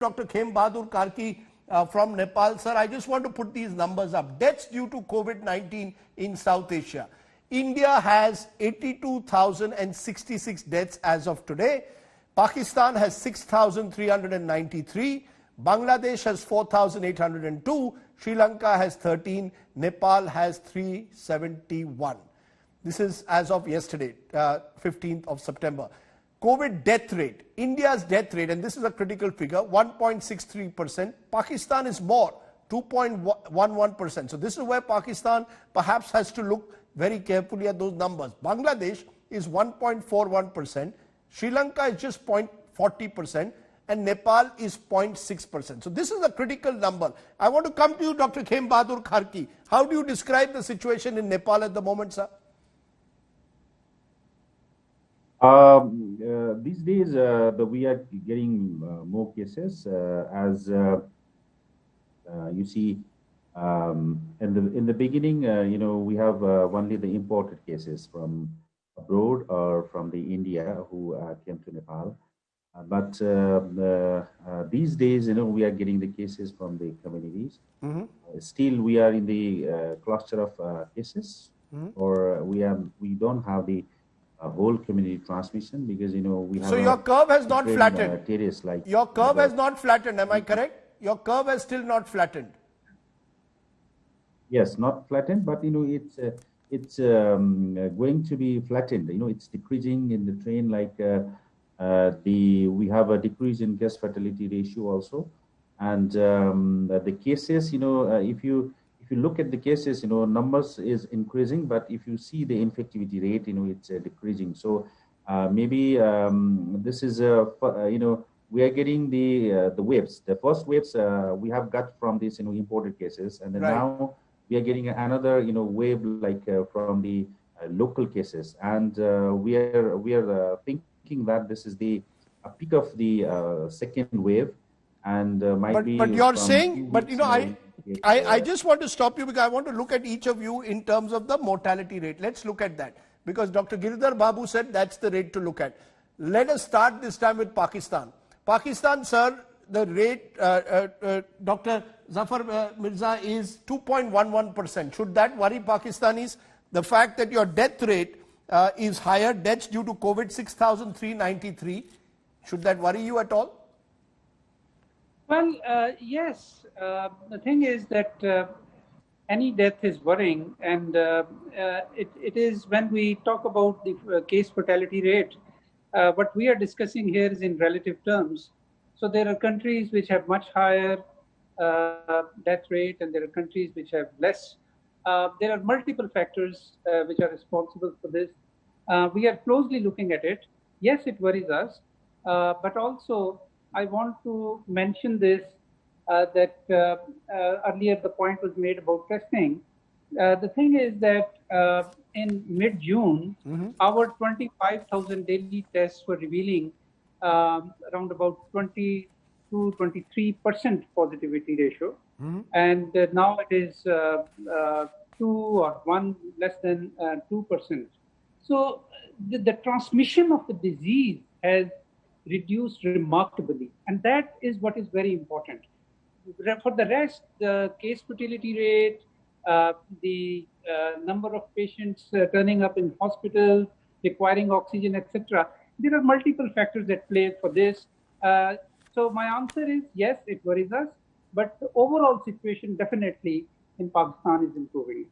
Dr. Khem Bahadur Karki from Nepal. Sir, I just want to put these numbers up. Deaths due to COVID-19 in South Asia. India has 82,066 deaths as of today. Pakistan has 6,393. Bangladesh has 4,802. Sri Lanka has 13. Nepal has 371. This is as of yesterday, 15th of September. COVID death rate, India's death rate, and this is a critical figure, 1.63%. Pakistan is more, 2.11%. So this is where Pakistan perhaps has to look very carefully at those numbers. Bangladesh is 1.41%. Sri Lanka is just 0.40%. And Nepal is 0.6%. So this is a critical number. I want to come to you, Dr. Khem Bahadur Karki. How do you describe the situation in Nepal at the moment, sir? These days, we are getting more cases as you see. In the beginning, we have only the imported cases from abroad or from the India who came to Nepal. But these days, we are getting the cases from the communities. Mm-hmm. Still, we are in the cluster of cases, mm-hmm. or we don't have the whole community transmission because we have. So your curve has not flattened. Like your curve has not flattened. Am I correct? Your curve has still not flattened. Yes, not flattened, but it's going to be flattened. It's decreasing in the train like. We have a decrease in case fatality ratio also, and the cases, if you look at the cases, numbers is increasing, but if you see the infectivity rate, it's decreasing. So maybe this is we are getting the waves. The first waves we have got from these imported cases, and then right. Now we are getting another wave like from the local cases, and we are thinking that this is the peak of the second wave, and might be. But you're saying, but I just want to stop you because I want to look at each of you in terms of the mortality rate. Let's look at that because Dr. Giridhar Babu said that's the rate to look at. Let us start this time with Pakistan. Pakistan, sir, the rate, Dr. Zafar Mirza, is 2.11%. Should that worry Pakistanis? The fact that your death rate is higher, deaths due to COVID 6,393. Should that worry you at all? Well, yes. The thing is that any death is worrying, and it is when we talk about the case fatality rate, what we are discussing here is in relative terms. So there are countries which have much higher death rate, and there are countries which have less. There are multiple factors which are responsible for this. We are closely looking at it. Yes, it worries us, but also I want to mention this, that earlier the point was made about testing. The thing is that in mid-June, mm-hmm. our 25,000 daily tests were revealing around about 20 to 23% positivity ratio. Mm-hmm. And now it is 2 or 1 less than 2%. So the transmission of the disease has reduced remarkably, and that is what is very important. For the rest, the case fatality rate, the number of patients turning up in hospitals, requiring oxygen, etc. There are multiple factors at play for this. So my answer is yes, it worries us, but the overall situation definitely in Pakistan is improving.